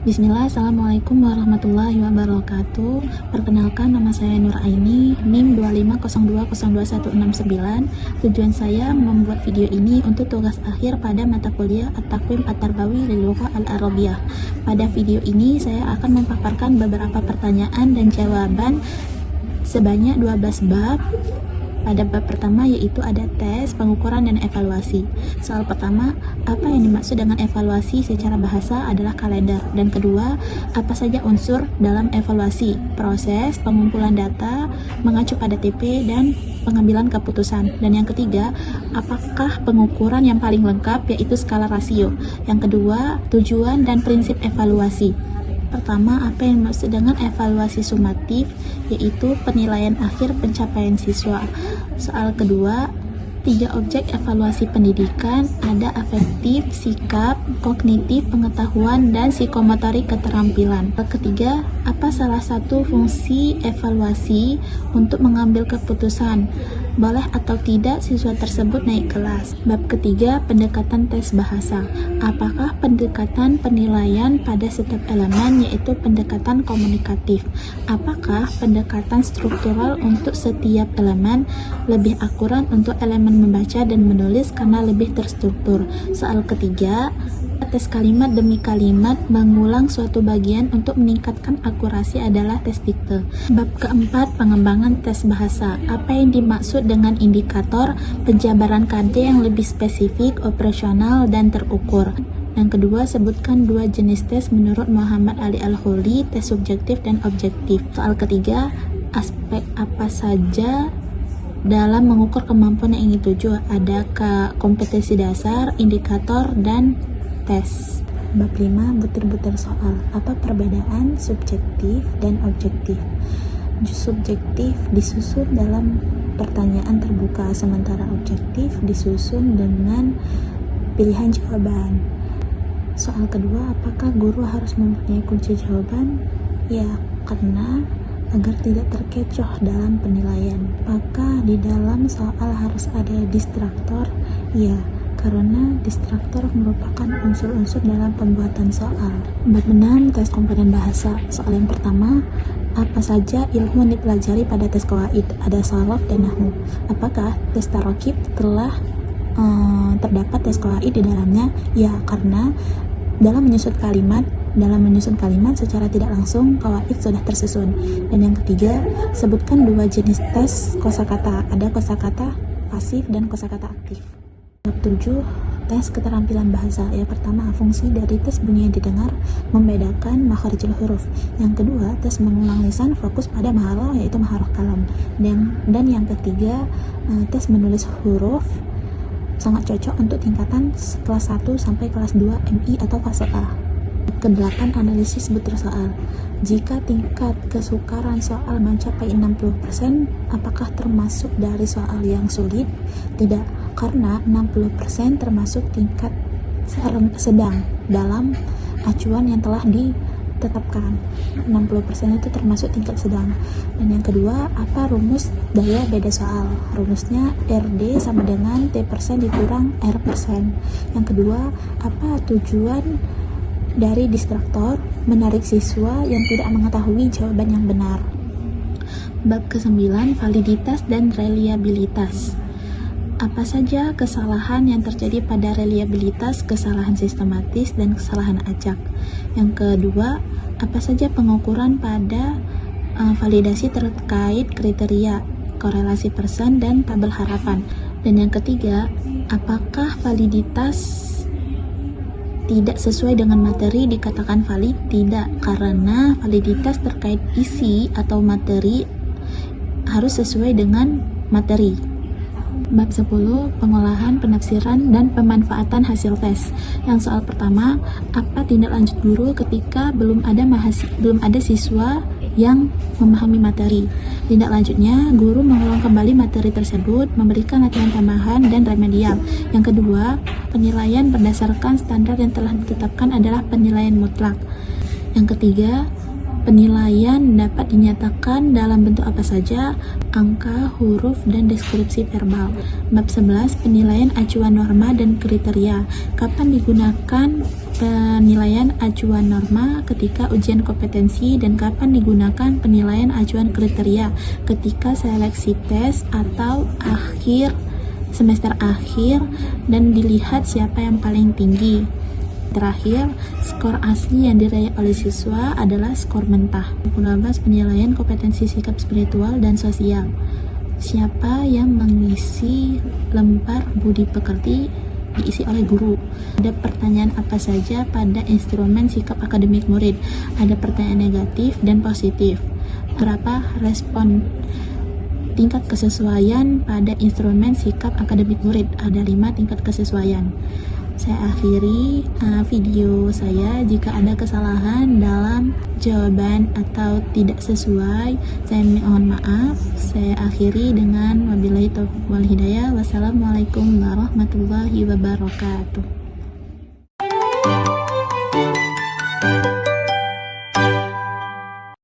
Bismillah, Assalamualaikum warahmatullahi wabarakatuh. Perkenalkan, nama saya Nur Aini, NIM 250202169. Tujuan saya membuat video ini untuk tugas akhir pada mata kuliah At-Taqwim At-Tarbawi Lil-Lughah Al-Arabiyah. Pada video ini saya akan memaparkan beberapa pertanyaan dan jawaban sebanyak 12 bab. Pada bab pertama yaitu ada tes, pengukuran, dan evaluasi. Soal pertama, apa yang dimaksud dengan evaluasi secara bahasa adalah kalender. Dan kedua, apa saja unsur dalam evaluasi, proses, pengumpulan data, mengacu pada TP, dan pengambilan keputusan. Dan yang ketiga, apakah pengukuran yang paling lengkap yaitu skala rasio. Yang kedua, tujuan dan prinsip evaluasi. Pertama, apa yang dimaksud dengan evaluasi sumatif, yaitu penilaian akhir pencapaian siswa. Soal kedua, 3 objek evaluasi pendidikan, ada afektif, sikap, kognitif, pengetahuan, dan psikomotorik keterampilan. Ketiga, apa salah satu fungsi evaluasi untuk mengambil keputusan, boleh atau tidak siswa tersebut naik kelas. Bab ketiga, pendekatan tes bahasa. Apakah pendekatan penilaian pada setiap elemen yaitu pendekatan komunikatif? Apakah pendekatan struktural untuk setiap elemen lebih akurat untuk elemen membaca dan menulis karena lebih terstruktur? Soal ketiga, tes kalimat demi kalimat mengulang suatu bagian untuk meningkatkan akurasi adalah tes dikte. Bab keempat, pengembangan tes bahasa. Apa yang dimaksud dengan indikator, penjabaran KD yang lebih spesifik, operasional, dan terukur. Yang kedua, sebutkan 2 jenis tes menurut Muhammad Ali Al-Khuli, tes subjektif dan objektif. Soal ketiga, aspek apa saja dalam mengukur kemampuan yang ingin dituju, ada kompetensi dasar, indikator, dan tes. Bab 5, butir-butir soal. Apa perbedaan subjektif dan objektif? Subjektif disusun dalam pertanyaan terbuka, sementara objektif disusun dengan pilihan jawaban. Soal kedua, apakah guru harus mempunyai kunci jawaban? Ya, karena agar tidak terkecoh dalam penilaian. Apakah di dalam soal harus ada distraktor? Ya, karena distraktor merupakan unsur-unsur dalam pembuatan soal. Bab 6, tes komponen bahasa. Soal yang pertama, apa saja ilmu yang dipelajari pada tes qawaid? Ada sharaf dan nahwu. Apakah tes tarakib telah terdapat tes qawaid di dalamnya? Ya, karena dalam menyusun kalimat secara tidak langsung qawaid sudah tersusun. Dan yang ketiga, sebutkan 2 jenis tes kosakata. Ada kosakata pasif dan kosakata aktif. Bab 7, tes keterampilan bahasa. Yang pertama, fungsi dari tes bunyi yang didengar, membedakan makharijul huruf. Yang kedua, tes mengulang lisan, fokus pada maharoh yaitu maharoh kalam. Dan yang ketiga, tes menulis huruf, sangat cocok untuk tingkatan kelas 1 sampai kelas 2 MI atau fase A. Ke-8, analisis butir soal. Jika tingkat kesukaran soal mencapai 60%, apakah termasuk dari soal yang sulit? Tidak, karena 60% termasuk tingkat sedang dalam acuan yang telah ditetapkan. 60% itu termasuk tingkat sedang. Dan yang kedua, apa rumus daya beda soal? Rumusnya RD sama dengan T% dikurang R%. Yang kedua, apa tujuan dari distraktor? Menarik siswa yang tidak mengetahui jawaban yang benar. Bab ke-9, validitas dan reliabilitas. Apa saja kesalahan yang terjadi pada reliabilitas, kesalahan sistematis, dan kesalahan acak? Yang kedua, apa saja pengukuran pada validasi terkait kriteria, korelasi persen, dan tabel harapan? Dan yang ketiga, apakah validitas tidak sesuai dengan materi dikatakan valid? Tidak, karena validitas terkait isi atau materi harus sesuai dengan materi. Bab 10, pengolahan, penafsiran, dan pemanfaatan hasil tes. Yang soal pertama, apa tindak lanjut guru ketika belum ada siswa yang memahami materi? Tindak lanjutnya, guru mengulang kembali materi tersebut, memberikan latihan tambahan dan remedial. Yang kedua, penilaian berdasarkan standar yang telah ditetapkan adalah penilaian mutlak. Yang ketiga, Penilaian dapat dinyatakan dalam bentuk apa saja, angka, huruf, dan deskripsi verbal. Bab 11, penilaian acuan norma dan kriteria. Kapan digunakan penilaian acuan norma? Ketika ujian kompetensi. Dan kapan digunakan penilaian acuan kriteria? Ketika seleksi tes atau semester akhir dan dilihat siapa yang paling tinggi. Terakhir, skor asli yang diraih oleh siswa adalah skor mentah. 12. Penilaian kompetensi sikap spiritual dan sosial. Siapa yang mengisi lembar budi pekerti diisi oleh guru? Ada pertanyaan apa saja pada instrumen sikap akademik murid? Ada pertanyaan negatif dan positif. Berapa respon tingkat kesesuaian pada instrumen sikap akademik murid? Ada 5 tingkat kesesuaian. Saya akhiri video saya. Jika ada kesalahan dalam jawaban atau tidak sesuai, saya mohon maaf. Saya akhiri dengan wabillahi taufiq wal hidayah. Wassalamualaikum warahmatullahi wabarakatuh.